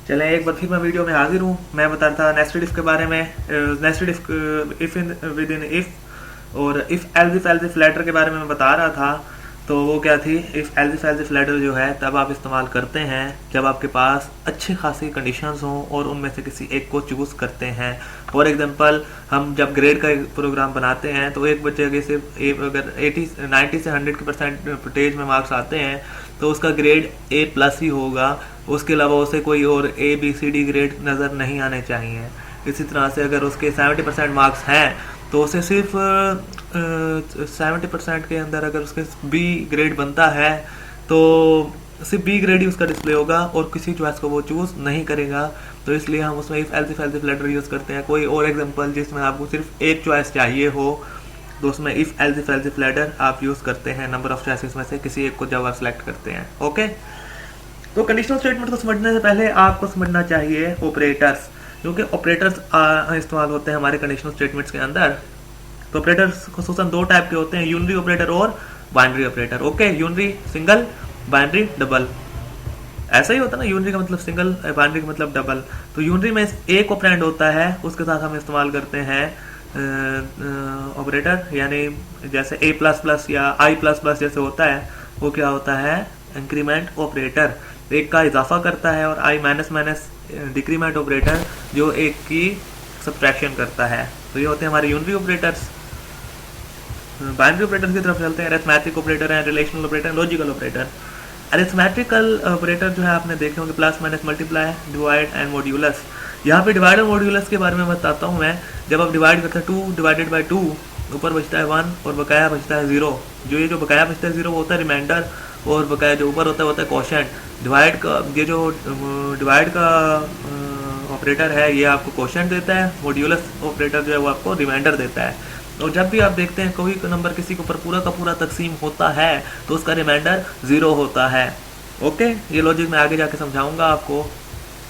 चलें, एक बार फिर मैं वीडियो में हाजिर हूँ। मैं बता रहा था नेस्टेड इफ के बारे में, nested if if in with in if और इफ एल्स इफ लेटर के बारे में मैं बता रहा था। तो वो क्या थी, इफ एल्स इफ लेटर जो है तब आप इस्तेमाल करते हैं जब आपके पास अच्छी खासी कंडीशंस हों और उनमें से किसी एक को चूज़ करते हैं। फॉर एग्जांपल, हम जब ग्रेड का एक प्रोग्राम बनाते हैं तो एक बच्चे के सिर्फ अगर 90 से 100 के परसेंटेज में मार्क्स आते हैं तो उसका ग्रेड A+ ही होगा। उसके अलावा उसे कोई और ABCD ग्रेड नज़र नहीं आने चाहिए। इसी तरह से अगर उसके 70% मार्क्स हैं तो उसे सिर्फ 70% के अंदर अगर उसके B ग्रेड बनता है तो सिर्फ B ग्रेड ही उसका डिस्प्ले होगा और किसी चॉइस को वो चूज़ नहीं करेगा। तो इसलिए हम उसमें if else if ladder use करते हैं। कोई और एग्जांपल जिसमें आपको सिर्फ एक चॉइस चाहिए हो तो उसमें इफ एल्स इफ लेटर आप यूज़ करते हैं। नंबर ऑफ चॉइसेस में से किसी एक को जब आप सेलेक्ट करते हैं। ओके, तो कंडीशनल स्टेटमेंट को समझने से पहले आपको समझना चाहिए ऑपरेटर्स, क्योंकि ऑपरेटर्स इस्तेमाल होते हैं हमारे कंडीशनल स्टेटमेंट्स के अंदर। तो ऑपरेटर्स खुसूसन दो टाइप के होते हैं, यूनरी ऑपरेटर और binary operator. Okay, unary single, binary double. ऐसा ही होता है ना, यूनरी का मतलब सिंगल, बाइनरी का मतलब डबल। तो यूनरी में एक ऑपरेंड होता है, उसके साथ हम इस्तेमाल करते हैं ऑपरेटर, यानी जैसे A++ या I++ जैसे होता है, वो क्या होता है, इंक्रीमेंट ऑपरेटर, एक का इजाफा करता है, और I- डिक्रीमेंट ऑपरेटर जो एक की सब्ट्रैक्शन करता है। तो ये होते हैं हमारे यूनरी ऑपरेटर्स। बाइनरी ऑपरेटर की तरफ चलते हैं। अरिथमेटिक ऑपरेटर है, relational operator, logical operator. Arithmetical operator जो है आपने देखे होंगे, plus minus multiply, divide and modulus. यहाँ पे डिवाइड और मॉड्यूलस के बारे में बताता हूँ मैं। जब आप डिवाइड करते हैं 2 डिवाइडेड बाई 2, ऊपर बचता है 1 और बकाया बचता है 0। जो ये जो बकाया बचता है 0 वो होता है रिमाइंडर, और बकाया जो ऊपर होता है क्वोशंट। डिवाइड का ये जो डिवाइड का ऑपरेटर है ये आपको क्वोशंट देता है, मॉड्यूलस ऑपरेटर जो है वो आपको रिमाइंडर देता है। और जब भी आप देखते हैं कोई नंबर किसी के ऊपर पूरा का पूरा तकसीम होता है तो उसका रिमाइंडर 0 होता है। ओके, ये लॉजिक मैं आगे जाके समझाऊंगा आपको।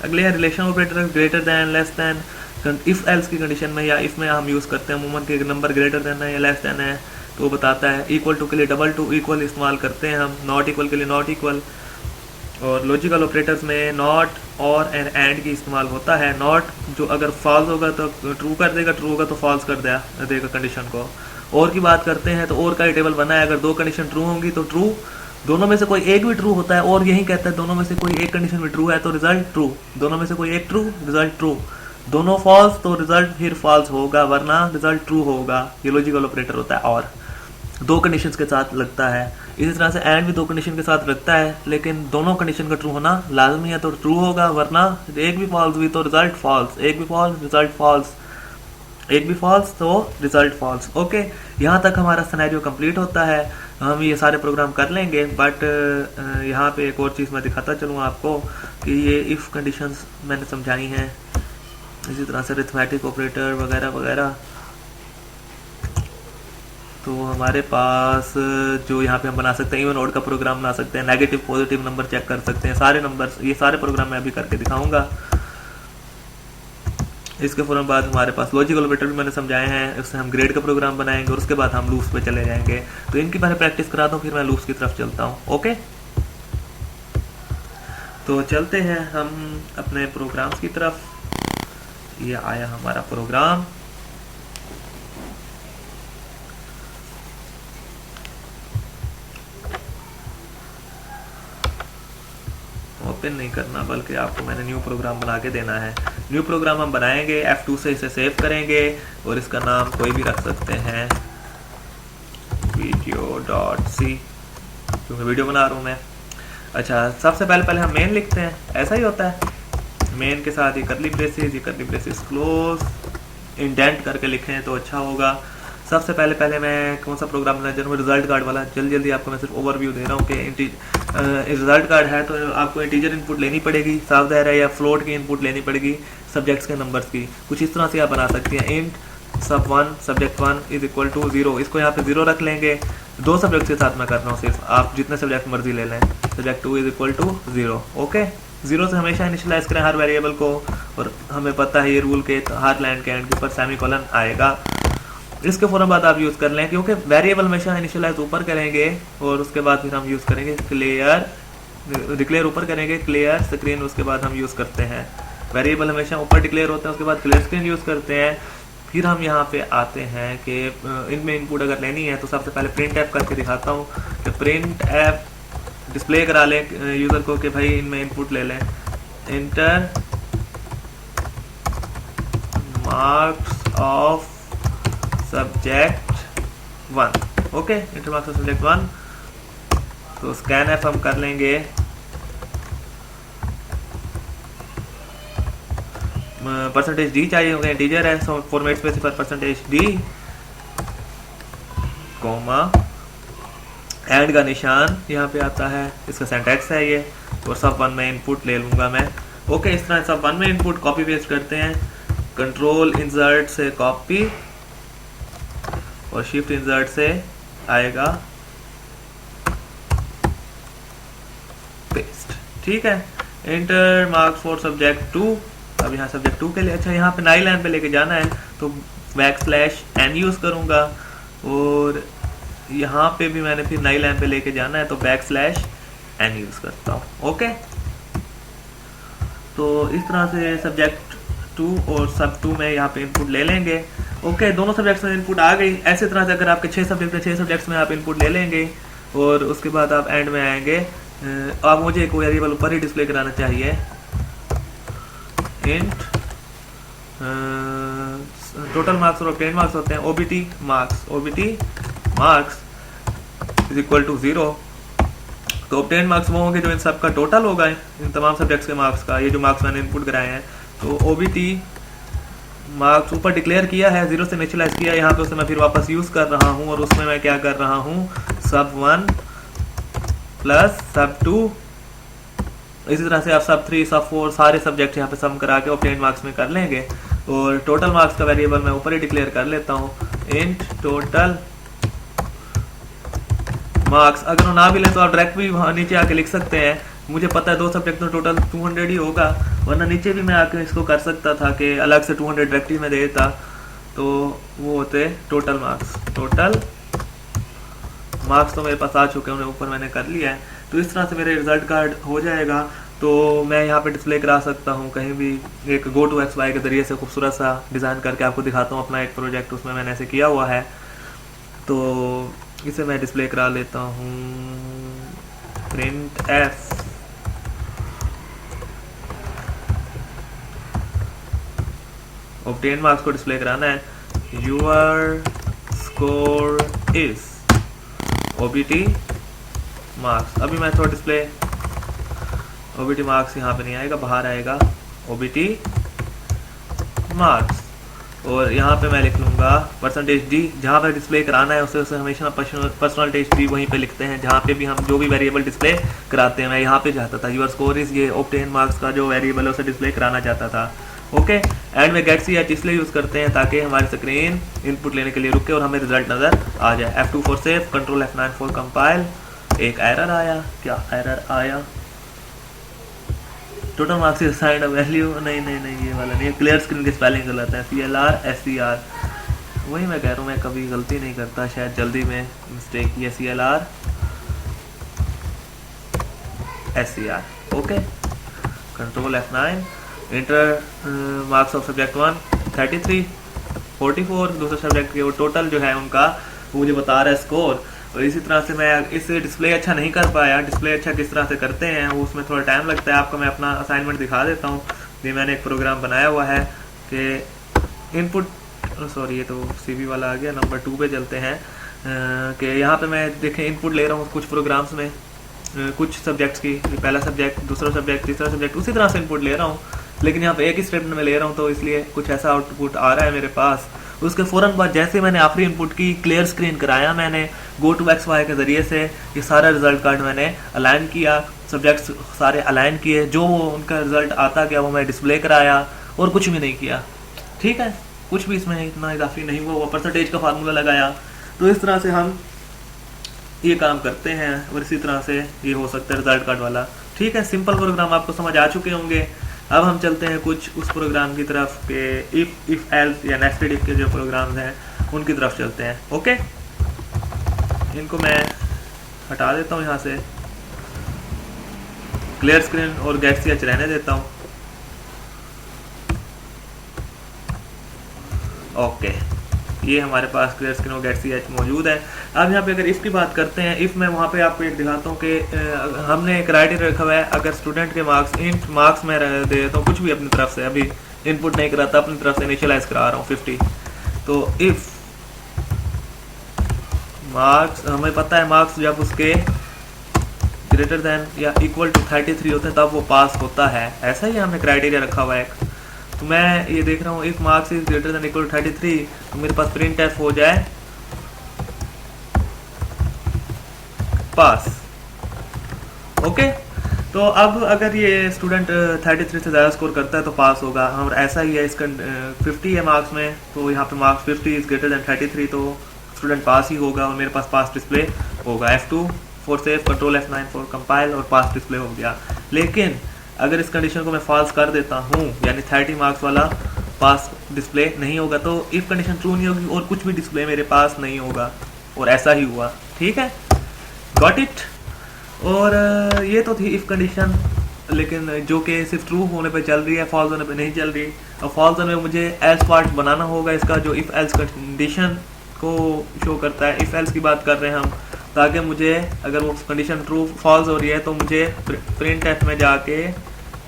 अगले है relation operator, greater than, less than. If else की कंडीशन में या इफ में हम यूज़ करते हैं अमूमन के नंबर ग्रेटर दैन है या लेस दैन है तो वो बताता है। इक्वल टू के लिए डबल टू इक्वल इस्तेमाल करते हैं हम, नॉट इक्वल के लिए नॉट इक्वल। और लॉजिकल ऑपरेटर्स में नॉट और एंड की इस्तेमाल होता है। नॉट जो अगर फॉल्स होगा तो ट्रू कर देगा, ट्रू होगा तो फॉल्स कर देगा कंडीशन को। और की बात करते हैं तो और का टेबल बना है, अगर दो कंडीशन ट्रू होंगी तो ट्रू, दोनों में से कोई एक भी ट्रू होता है, और यही कहता है दोनों में से कोई एक कंडीशन भी ट्रू है तो रिजल्ट ट्रू, दोनों में से कोई एक ट्रू रिजल्ट ट्रू, दोनों फॉल्स तो रिजल्ट फिर फॉल्स होगा, वरना रिजल्ट ट्रू होगा। ये लॉजिकल ऑपरेटर होता है। और दो कंडीशंस के साथ लगता है। इसी तरह से एंड भी दो कंडीशन के साथ लगता है, लेकिन दोनों कंडीशन का ट्रू होना लाजमी है तो ट्रू होगा, वरना एक भी फॉल्स हुई तो रिजल्ट फॉल्स, एक भी फॉल्स रिजल्ट फॉल्स, एक भी फॉल्स तो रिजल्ट फॉल्स। ओके, यहाँ तक हमारा सिनेरियो कंप्लीट होता है। हम ये सारे प्रोग्राम कर लेंगे, बट यहाँ पे एक और चीज़ मैं दिखाता चलूँ आपको कि ये इफ़ कंडीशंस मैंने समझाई हैं, इसी तरह से अरिथमेटिक ऑपरेटर वगैरह वगैरह। तो हमारे पास जो यहाँ पे हम बना सकते हैं इवन ऑड का प्रोग्राम बना सकते हैं, नेगेटिव पॉजिटिव नंबर चेक कर सकते हैं, सारे नंबर्स, ये सारे प्रोग्राम मैं अभी करके दिखाऊंगा। इसके फौरन बाद हमारे पास लॉजिकल ऑपरेटर भी मैंने समझाए हैं, उससे हम ग्रेड का प्रोग्राम बनाएंगे और उसके बाद हम लूप्स पे चले जाएंगे। तो इनकी पहले प्रैक्टिस करा दूँ, फिर मैं लूप्स की तरफ चलता हूँ। ओके, तो चलते हैं हम अपने प्रोग्राम्स की तरफ। ये आया हमारा प्रोग्राम। ओपन नहीं करना, बल्कि आपको मैंने न्यू प्रोग्राम बना के देना है। न्यू प्रोग्राम हम बनाएंगे, F2 से इसे सेव करेंगे और इसका नाम कोई भी रख सकते हैं, video.c, क्योंकि वीडियो बना रहा हूँ मैं। अच्छा, सबसे पहले हम मेन लिखते हैं, ऐसा ही होता है। मेन के साथ ये करली ब्रेसेस क्लोज, इंडेंट करके लिखें तो अच्छा होगा। सबसे पहले मैं कौन सा प्रोग्राम बनाना चाहूँ, रिजल्ट कार्ड वाला। जल्दी आपको मैं सिर्फ ओवरव्यू दे रहा हूँ कि रिजल्ट कार्ड है तो आपको इंटीजर इनपुट लेनी पड़ेगी, साफ ज़ाहिर है, या फ्लोट की इनपुट लेनी पड़ेगी सब्जेक्ट्स के नंबर्स की। कुछ इस तरह से आप बना सकती हैं, int sub1 subject 1 is equal to 0। इसको यहाँ पे 0 रख लेंगे। दो सब्जेक्ट के साथ मैं कर रहा हूँ सिर्फ, आप जितने सब्जेक्ट मर्जी ले लें। Subject 2 is equal to 0। Okay, 0 से हमेशा इनिशियलाइज करें हर वेरिएबल को, और हमें पता है ये रूल के हर लाइन के एंड के ऊपर सेमीकोलन आएगा। इसके फौरन बाद आप यूज़ कर लें, क्योंकि वेरिएबल हमेशा इनिशियलाइज ऊपर करेंगे और उसके बाद फिर हम यूज़ करेंगे क्लियर डिक्लेयर ऊपर करेंगे क्लियर स्क्रीन, उसके बाद हम यूज़ करते हैं वेरिएबल हमेशा ऊपर डिक्लेयर होते हैं, उसके बाद क्लियर स्क्रीन यूज़ करते हैं। फिर हम यहाँ पे आते हैं कि इनमें इनपुट अगर लेनी है तो सबसे पहले प्रिंट ऐप करके दिखाता हूँ कि प्रिंट ऐप डिस्प्ले करा लें यूज़र को कि भाई इनमें इनपुट ले लें। Inter marks of subject 1, okay, inter marks of subject 1। तो स्कैन एफ हम कर लेंगे, परसेंटेज डी चाहिए होगा, इंटीजर है, so format specifier percentage D comma and का निशान यहाँ पे आता है, इसका सिंटैक्स है ये, और सब 1 में इनपुट ले लूँगा मैं। ओके, इस तरह सब 1 में इनपुट कॉपी पेस्ट करते हैं, कंट्रोल इंसर्ट से कॉपी और शिफ्ट इंसर्ट से आएगा पेस्ट, ठीक है। इंटर मार्क्स फॉर सब्जेक्ट 2, अब यहाँ सब्जेक्ट 2 के लिए, अच्छा यहाँ पे नई लाइन पे लेके जाना है तो \n यूज़ करूँगा, और यहाँ पे भी मैंने फिर नई लाइन पे लेके जाना है तो \n यूज़ करता हूँ, ओके। तो इस तरह से सब्जेक्ट 2 और सब 2 में यहाँ पे इनपुट ले लेंगे, ओके। दोनों सब्जेक्ट्स में इनपुट आ गई। ऐसे तरह से अगर आपके 6 सब्जेक्ट है, 6 सब्जेक्ट्स में आप इनपुट ले लेंगे, और उसके बाद आप एंड में आएंगे, आप मुझे एक वेरिएबल ऊपर ही डिस्प्ले कराना चाहिए, इंट टोटल मार्क्स और ऑब्टेन मार्क्स होते हैं, OBT marks is equal to 0। तो ऑब्टेन मार्क्स वो होंगे जो इन सब का टोटल होगा, इन तमाम सब्जेक्ट्स के मार्क्स का, ये जो मार्क्स मैंने इनपुट कराए हैं। तो ओबीटी मार्क्स ऊपर डिक्लेयर किया है, 0 से इनिशियलाइज किया, यहाँ पे उसे मैं फिर वापस यूज़ कर रहा हूँ, और उसमें मैं क्या कर रहा हूँ, सब 1 प्लस सब 2, इसी तरह से आप सब 3 सब 4 सारे सब्जेक्ट यहाँ पे सम करा के ऑब्टेन मार्क्स में कर लेंगे। और टोटल मार्क्स का वेरिएबल मैं ऊपर ही डिक्लेयर कर लेता हूँ, इंट टोटल मार्क्स। अगर वो ना भी लें तो आप डायरेक्ट भी वहाँ नीचे आके लिख सकते हैं, मुझे पता है 2 सब्जेक्ट में टोटल 200 ही होगा, वरना नीचे भी मैं आके इसको कर सकता था कि अलग से 200 डायरेक्टली में देता, तो वो होते टोटल मार्क्स तो मेरे पास आ चुके हैं, उन्हें ऊपर मैंने कर लिया है। तो इस तरह से मेरे रिजल्ट कार्ड हो जाएगा। तो मैं यहाँ पे डिस्प्ले करा सकता हूँ कहीं भी, एक GoToXY के ज़रिए से खूबसूरत सा डिज़ाइन करके आपको दिखाता हूँ अपना एक प्रोजेक्ट, उसमें मैंने ऐसे किया हुआ है। तो इसे मैं डिस्प्ले करा लेता हूँ, प्रिंट एफ ऑब्टेन मार्क्स को डिस्प्ले कराना है, your score is OBT marks. अभी मैं थोड़ा डिस्प्ले ओबीटी मार्क्स यहाँ पे नहीं आएगा, बाहर आएगा ओबीटी मार्क्स, और यहाँ पे मैं लिख लूँगा परसेंटेज डी। जहाँ पे डिस्प्ले कराना है उसे हमेशा परसेंटेज डी वहीं पे लिखते हैं, जहाँ पे भी हम जो भी वेरिएबल डिस्प्ले कराते हैं। मैं यहाँ पे चाहता था यूर स्कोर इज ये ऑब्टेन मार्क्स का जो वेरिएबल है उसे डिस्प्ले कराना चाहता था, ओके। एंड में गेट ch इसलिए यूज़ करते हैं ताकि हमारी स्क्रीन इनपुट लेने के लिए रुके और हमें रिजल्ट नज़र आ जाए। F2 for save, control F9 for compile. एक एरर आया, क्या एरर आया, total marks is assigned a value, नहीं ये वाला नहीं, क्लियर स्क्रीन के स्पेलिंग गलत है, CLR SCR, वही मैं कह रहा हूँ, मैं कभी गलती नहीं करता, शायद जल्दी में मिस्टेक की है, CLR SCR, okay. Control F9, inter marks of subject 1 33 44, दूसरे सब्जेक्ट के वो टोटल जो है उनका वो मुझे बता रहा है स्कोर। और इसी तरह से मैं इससे डिस्प्ले अच्छा नहीं कर पाया, डिस्प्ले अच्छा किस तरह से करते हैं वो उसमें थोड़ा टाइम लगता है। आपको मैं अपना असाइनमेंट दिखा देता हूँ, ये मैंने एक प्रोग्राम बनाया हुआ है कि इनपुट, सॉरी ये तो CV वाला आ गया, नंबर 2 पे चलते हैं, कि यहाँ पे मैं देखें इनपुट ले रहा हूँ कुछ प्रोग्राम्स में, कुछ सब्जेक्ट्स की, पहला सब्जेक्ट, दूसरा सब्जेक्ट, तीसरा सब्जेक्ट, उसी तरह से इनपुट ले रहा हूँ, लेकिन यहाँ पे एक ही स्टेटमेंट में ले रहा हूँ, तो इसलिए कुछ ऐसा आउटपुट आ रहा है मेरे पास। उसके फ़ौरन बाद जैसे मैंने आखिरी इनपुट की क्लियर स्क्रीन कराया, मैंने GoToXY के ज़रिए से ये सारा रिजल्ट कार्ड मैंने अलाइन किया, सब्जेक्ट्स सारे अलाइन किए, जो उनका रिजल्ट आता गया वो मैं डिस्प्ले कराया, और कुछ भी नहीं किया, ठीक है, कुछ भी इसमें इतना इजाफी नहीं हुआ, वो परसेंटेज का फार्मूला लगाया। तो इस तरह से हम ये काम करते हैं, और इसी तरह से ये हो सकता है रिजल्ट कार्ड वाला, ठीक है। सिंपल प्रोग्राम आपको समझ आ चुके होंगे। अब हम चलते हैं कुछ उस प्रोग्राम की तरफ के इफ एल्स या नेस्टेड इफ के जो प्रोग्राम्स हैं उनकी तरफ चलते हैं, ओके। इनको मैं हटा देता हूँ यहाँ से, क्लियर स्क्रीन और गेट सी एच रहने देता हूँ। ओके, ये हमारे पास क्लियर स्क्रीन और गेट सी एच मौजूद है। अब यहाँ पे अगर इफ़ की बात करते हैं, इफ़ मैं वहाँ पे आपको एक दिखाता हूँ कि हमने एक क्राइटेरिया रखा हुआ है, अगर स्टूडेंट के मार्क्स इन मार्क्स में दे देता हूँ कुछ भी अपनी तरफ से, अभी इनपुट नहीं कराता, अपनी तरफ से इनिशियलाइज करा रहा हूँ 50। तो इफ़ मार्क्स, हमें पता है मार्क्स जब उसके ग्रेटर देन या इक्वल टू 33 होते हैं तब वो पास होता है, ऐसा ही हमने क्राइटेरिया रखा हुआ है। तो मैं ये देख रहा हूँ if marks is greater than equal to 33, तो मेरे पास प्रिंट एफ हो जाए पास। ओके, तो अब अगर ये स्टूडेंट 33 से ज़्यादा स्कोर करता है तो पास होगा, और ऐसा ही है इसका 50 है मार्क्स में, तो यहाँ पे मार्क्स 50 इज ग्रेटर देन 33, तो स्टूडेंट पास ही होगा और मेरे पास पास डिस्प्ले होगा। F2 for save, control F9 for compile, और पास डिस्प्ले हो गया। लेकिन अगर इस कंडीशन को मैं फॉल्स कर देता हूँ, यानी 30 मार्क्स वाला पास डिस्प्ले नहीं होगा, तो इफ कंडीशन ट्रू नहीं होगी और कुछ भी डिस्प्ले मेरे पास नहीं होगा, और ऐसा ही हुआ। ठीक है, गॉट इट। और ये तो थी इफ कंडीशन, लेकिन जो कि सिर्फ ट्रू होने पे चल रही है, फॉल्स होने पे नहीं चल रही। और फॉल्स होने में मुझे एल्स पार्ट बनाना होगा इसका, जो इफ एल्स कंडीशन को शो करता है। इफ एल्स की बात कर रहे हैं हम, ताकि मुझे अगर वो कंडीशन ट्रू फॉल्स हो रही है तो मुझे प्रिंट एफ में जाके,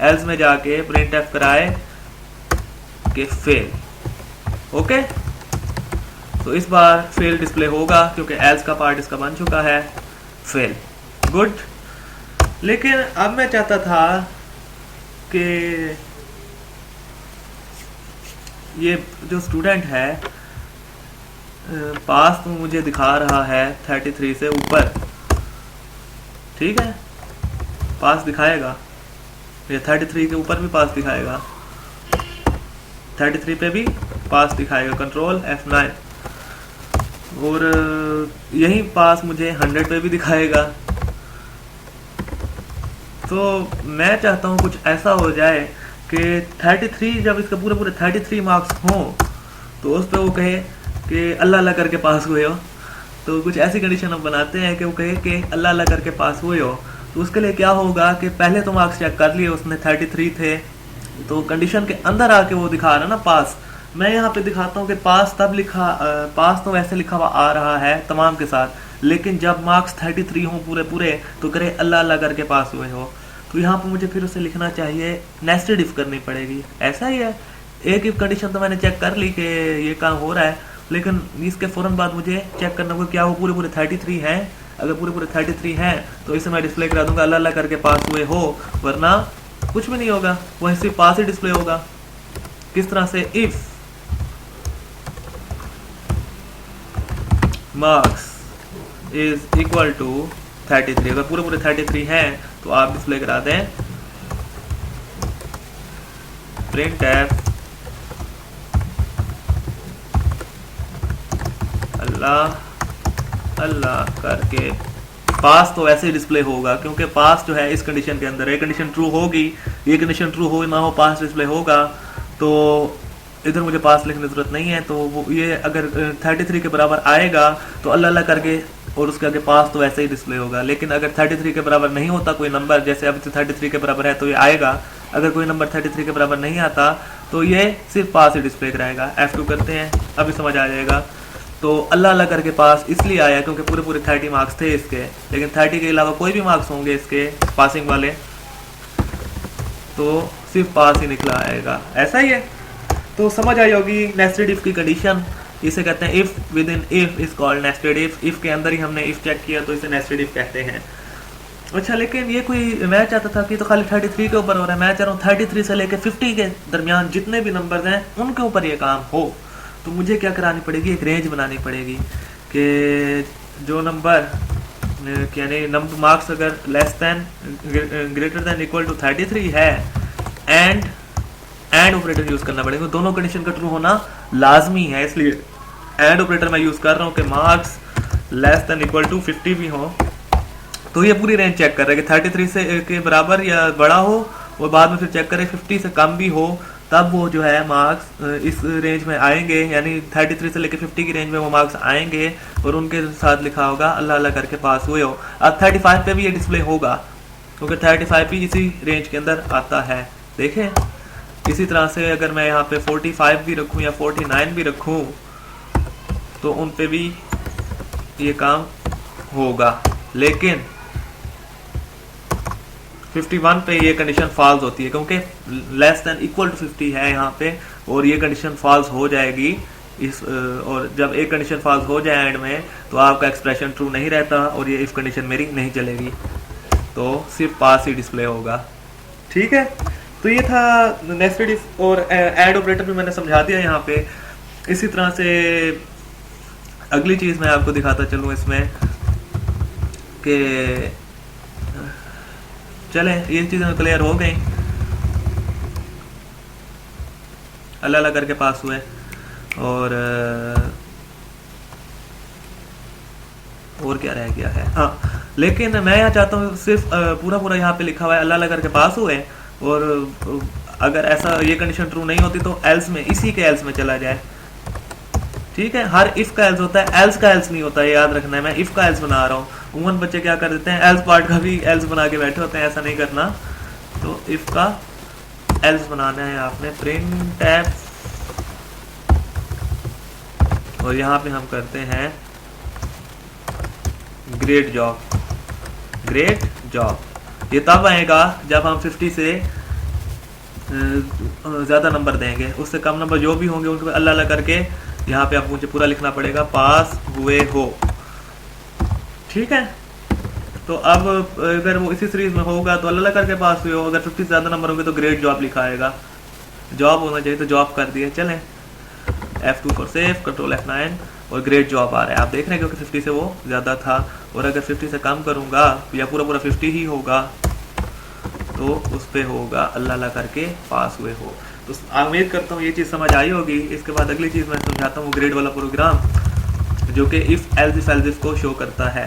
एल्स में जाके प्रिंट एफ कराए कि फेल। ओके, तो इस बार फेल डिस्प्ले होगा क्योंकि एल्स का पार्ट इसका बन चुका है फेल। गुड। लेकिन अब मैं चाहता था कि ये जो स्टूडेंट है पास तो मुझे दिखा रहा है 33 से ऊपर, ठीक है, पास दिखाएगा, ये 33 के ऊपर भी पास दिखाएगा, 33 पे भी पास दिखाएगा, कंट्रोल F9, और यही पास मुझे 100 पे भी दिखाएगा। तो मैं चाहता हूँ कुछ ऐसा हो जाए कि 33, जब इसका पूरे पूरे 33 मार्क्स हों तो उस पर वो कहे कि अल्लाह अल्लाह करके पास हुए हो। तो कुछ ऐसी कंडीशन हम बनाते हैं कि वो कहे कि अल्लाह अल्लाह करके पास हुए हो। तो उसके लिए क्या होगा कि पहले तो मार्क्स चेक कर लिए उसने 33 थे, तो कंडीशन के अंदर आके वो दिखा रहा ना पास। मैं यहाँ पे दिखाता हूँ कि पास तब लिखा, पास तो वैसे लिखा हुआ आ रहा है तमाम के साथ, लेकिन जब मार्क्स 33 हों पूरे पूरे तो करे अल्लाह अल्लाह करके पास हुए हो। तो यहाँ पर मुझे फिर उसे लिखना चाहिए, नेस्टेड इफ करनी पड़ेगी। ऐसा ही है, एक इफ कंडीशन तो मैंने चेक कर ली कि ये काम हो रहा है, लेकिन इसके फ़ौरन बाद मुझे चेक करना होगा क्या वो पूरे पूरे 33 हैं। अगर पूरे पूरे 33 हैं तो इसे मैं डिस्प्ले करा दूंगा अल्लाह अल्लाह करके पास हुए हो, वरना कुछ भी नहीं होगा, वह सिर्फ पास ही डिस्प्ले होगा। किस तरह से, if marks is equal to 33, अगर पूरे पूरे 33 हैं तो आप डिस्प्ले करा दें प्रिंट एफ अल्लाह अल्लाह करके पास। तो ऐसे ही डिस्प्ले होगा क्योंकि पास जो है इस कंडीशन के अंदर है, कंडीशन ट्रू होगी, ये कंडीशन ट्रू हो ना हो पास डिस्प्ले होगा। तो इधर मुझे पास लिखने की जरूरत नहीं है, तो वो ये अगर 33 के बराबर आएगा तो अल्लाह अल्लाह करके और उसके आगे पास तो ऐसे ही डिस्प्ले होगा। लेकिन अगर 33 के बराबर नहीं होता कोई नंबर, जैसे अब 33 के बराबर है तो ये आएगा, अगर कोई नंबर 33 के बराबर नहीं आता तो ये सिर्फ पास ही डिस्प्ले कराएगा। F2 करते हैं, अभी समझ आ जाएगा। तो अल्लाह अल्लाह करके पास इसलिए आया क्योंकि पूरे पूरे 30 मार्क्स थे इसके, लेकिन 30 के अलावा कोई भी मार्क्स होंगे इसके पासिंग वाले तो सिर्फ पास ही निकला आएगा। ऐसा ही है, तो समझ आई होगी नेस्टेड इफ की कंडीशन, इसे कहते हैं if with in if is called nested if. If के अंदर ही हमने इफ चेक किया तो इसे नेस्टेड इफ कहते हैं। अच्छा, लेकिन ये कोई, मैं चाहता था कि तो खाली 33 के ऊपर हो रहा है, मैं चाह रहा हूँ 33 से लेकर 50 के दरमियान जितने भी नंबर्स हैं उनके ऊपर ये काम हो। तो मुझे क्या करानी पड़ेगी, एक रेंज बनानी पड़ेगी कि जो नंबर यानी नंबर मार्क्स अगर less than greater than equal to 33 है, एंड ऑपरेटर यूज करना पड़ेगा। दोनों कंडीशन का ट्रू होना लाजमी है, इसलिए एंड ऑपरेटर मैं यूज कर रहा हूँ कि marks less than equal to 50 भी हो। तो ये पूरी रेंज चेक कर रहा है कि 33 से के बराबर या बड़ा हो, और बाद में फिर चेक करें 50 से कम भी हो, तब वो जो है मार्क्स इस रेंज में आएंगे, यानी 33 से लेकर 50 की रेंज में वो मार्क्स आएंगे और उनके साथ लिखा होगा अल्लाह अल्लाह करके पास हुए हो। अब 35 पे भी ये डिस्प्ले होगा, क्योंकि 35 भी इसी रेंज के अंदर आता है। देखें इसी तरह से अगर मैं यहाँ पे 45 भी रखूँ या 49 भी रखूँ तो उन पे भी ये काम होगा, लेकिन 51 पे ये कंडीशन फॉल्स होती है क्योंकि लेस देन इक्वल टू 50 है यहाँ पे, और ये कंडीशन फॉल्स हो जाएगी इस और जब एक कंडीशन फॉल्स हो जाए एंड में तो आपका एक्सप्रेशन ट्रू नहीं रहता और ये इफ कंडीशन मेरी नहीं चलेगी, तो सिर्फ पास ही डिस्प्ले होगा। ठीक है, तो ये था नेस्टेड इफ और ऐड ऑपरेटर भी मैंने समझा दिया यहाँ पे। इसी तरह से अगली चीज़ मैं आपको दिखाता चलूँ इसमें कि चलें ये चीज़ें क्लियर हो गई, अल्लाह अल्लाह करके पास हुए। और क्या रह गया है, हाँ लेकिन मैं यहाँ चाहता हूँ सिर्फ पूरा पूरा यहाँ पे लिखा हुआ है अल्लाह अल्लाह करके पास हुए, और अगर ऐसा ये कंडीशन ट्रू नहीं होती तो एल्स में, इसी के एल्स में चला जाए। ठीक है, हर इफ का एल्स होता है, एल्स का एल्स नहीं होता है, याद रखना है। मैं इफ का एल्स बना रहा हूँ, उमन बच्चे क्या कर देते हैं एल्स पार्ट का भी एल्स बना के बैठे होते हैं, ऐसा नहीं करना। तो इफ का एल्स बनाना है आपने, प्रिंट एफ, और यहाँ पे हम करते हैं ग्रेट जॉब। ग्रेट जॉब ये तब आएगा जब हम 50 से ज़्यादा नंबर देंगे, उससे कम नंबर जो भी होंगे उनको अल्लाह अल्लाह करके यहाँ पे आप मुझे पूरा लिखना पड़ेगा, पास हुए हो। ठीक है, तो अब अगर वो इसी सीरीज में होगा तो अल्लाह अल्लाह करके पास हुए हो, अगर 50 से ज़्यादा नंबर होंगे तो ग्रेट जॉब लिखा आएगा, जॉब होना चाहिए तो जॉब कर दिए। चलें F2 for save, control F9 और ग्रेट जॉब आ रहा है, आप देख रहे हैं क्योंकि 50 से वो ज़्यादा था। और अगर 50 से कम करूँगा या पूरा पूरा 50 ही होगा तो उस पर होगा अल्लाह अल्लाह करके पास हुए हो। तो उम्मीद करता हूँ ये चीज़ समझ आई होगी। इसके बाद अगली चीज़ मैं समझाता हूँ ग्रेड वाला प्रोग्राम जो कि इफ एल्स इफ को शो करता है।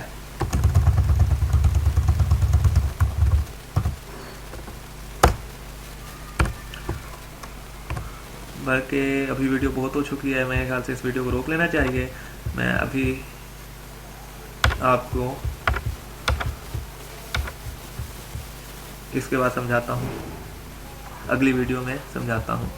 बल्कि अभी वीडियो बहुत हो चुकी है, मेरे ख्याल से इस वीडियो को रोक लेना चाहिए। मैं अभी आपको इसके बाद समझाता हूँ, अगली वीडियो में समझाता हूँ।